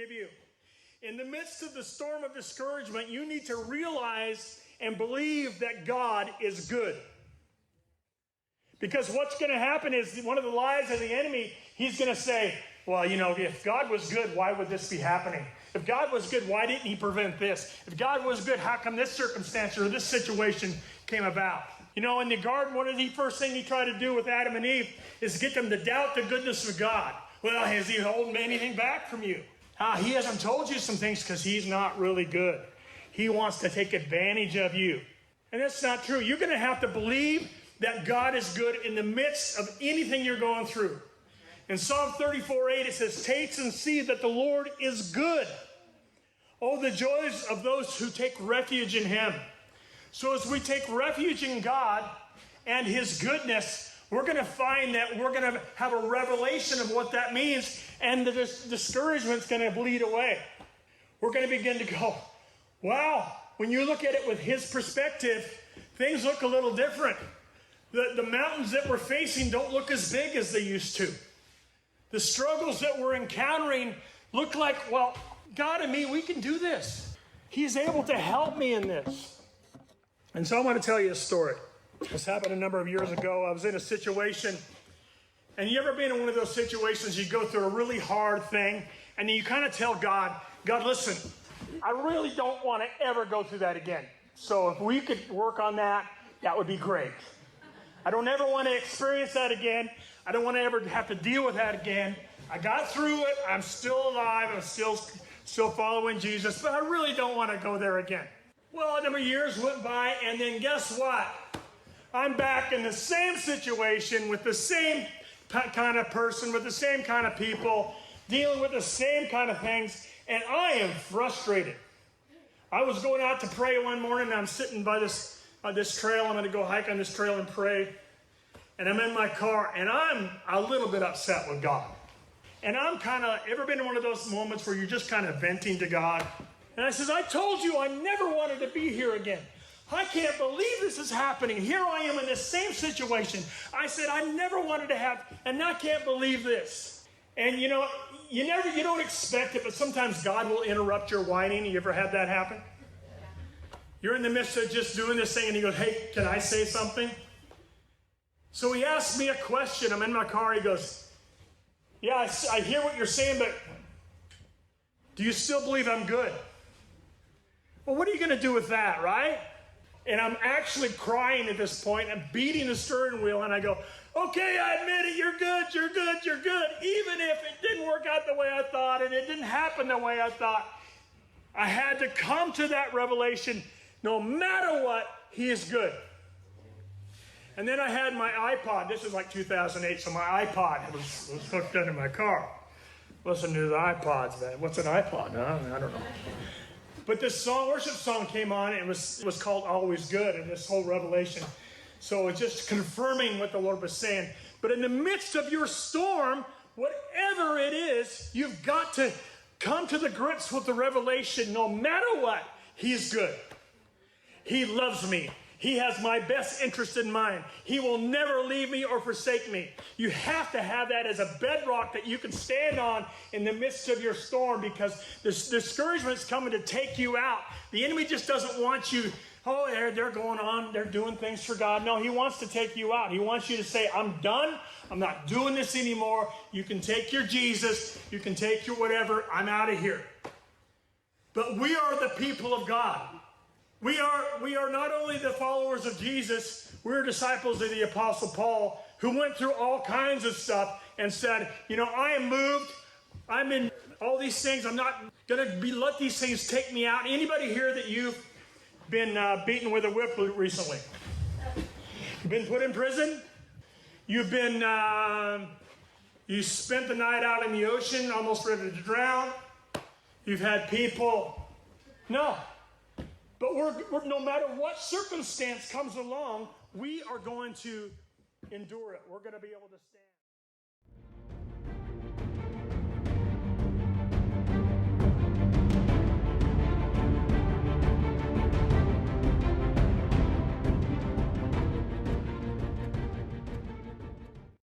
give you. In the midst of the storm of discouragement, you need to realize and believe that God is good. Because what's going to happen is one of the lies of the enemy, he's going to say, well, if God was good, why would this be happening? If God was good, why didn't he prevent this? If God was good, how come this circumstance or this situation came about? In the garden, one of the first things he tried to do with Adam and Eve is get them to doubt the goodness of God. Well, has he holding anything back from you? He hasn't told you some things because he's not really good. He wants to take advantage of you. And that's not true. You're going to have to believe that God is good in the midst of anything you're going through. In Psalm 34:8, it says, taste and see that the Lord is good. Oh, the joys of those who take refuge in him. So as we take refuge in God and his goodness, we're going to find that we're going to have a revelation of what that means, and the discouragement's going to bleed away. We're going to begin to go, wow, when you look at it with his perspective, things look a little different. The mountains that we're facing don't look as big as they used to. The struggles that we're encountering look like, well, God and me, we can do this. He's able to help me in this. And so I want to tell you a story. This happened a number of years ago. I was in a situation, and you ever been in one of those situations, you go through a really hard thing, and then you kind of tell God, listen, I really don't want to ever go through that again. So if we could work on that, that would be great. I don't ever want to experience that again. I don't want to ever have to deal with that again. I got through it. I'm still alive. I'm still following Jesus, but I really don't want to go there again. Well, a number of years went by, and then guess what? I'm back in the same situation with the same kind of person, with the same kind of people, dealing with the same kind of things, and I am frustrated. I was going out to pray one morning, and I'm sitting by this trail. I'm going to go hike on this trail and pray. And I'm in my car, and I'm a little bit upset with God. And I'm ever been in one of those moments where you're just kind of venting to God? And I says, I told you I never wanted to be here again. I can't believe this is happening. Here I am in the same situation. I said, I never wanted to have, and I can't believe this. And you don't expect it, but sometimes God will interrupt your whining. You ever had that happen? You're in the midst of just doing this thing, and he goes, hey, can I say something? So he asked me a question. I'm in my car. He goes, yeah, I hear what you're saying, but do you still believe I'm good? Well, what are you going to do with that, right? And I'm actually crying at this point. I'm beating the steering wheel, and I go, okay, I admit it. You're good. You're good. You're good. Even if it didn't work out the way I thought and it didn't happen the way I thought, I had to come to that revelation. No matter what, he is good. And then I had my iPod. This is like 2008, so my iPod was hooked into my car. Listen to the iPods, man. What's an iPod? I don't know. But this worship song came on. It was called Always Good, and this whole revelation. So it's just confirming what the Lord was saying. But in the midst of your storm, whatever it is, you've got to come to the grips with the revelation. No matter what, he's good. He loves me. He has my best interest in mind. He will never leave me or forsake me. You have to have that as a bedrock that you can stand on in the midst of your storm, because this discouragement is coming to take you out. The enemy just doesn't want you, they're going on, they're doing things for God. No, he wants to take you out. He wants you to say, I'm done. I'm not doing this anymore. You can take your Jesus. You can take your whatever. I'm out of here. But we are the people of God. We are not only the followers of Jesus, we're disciples of the Apostle Paul, who went through all kinds of stuff and said, I am moved. I'm in all these things. I'm not going to let these things take me out. Anybody here that you've been beaten with a whip recently? You've been put in prison? You've been, you spent the night out in the ocean, almost ready to drown? You've had people, no. But we're no matter what circumstance comes along, we are going to endure it. We're going to be able to stand.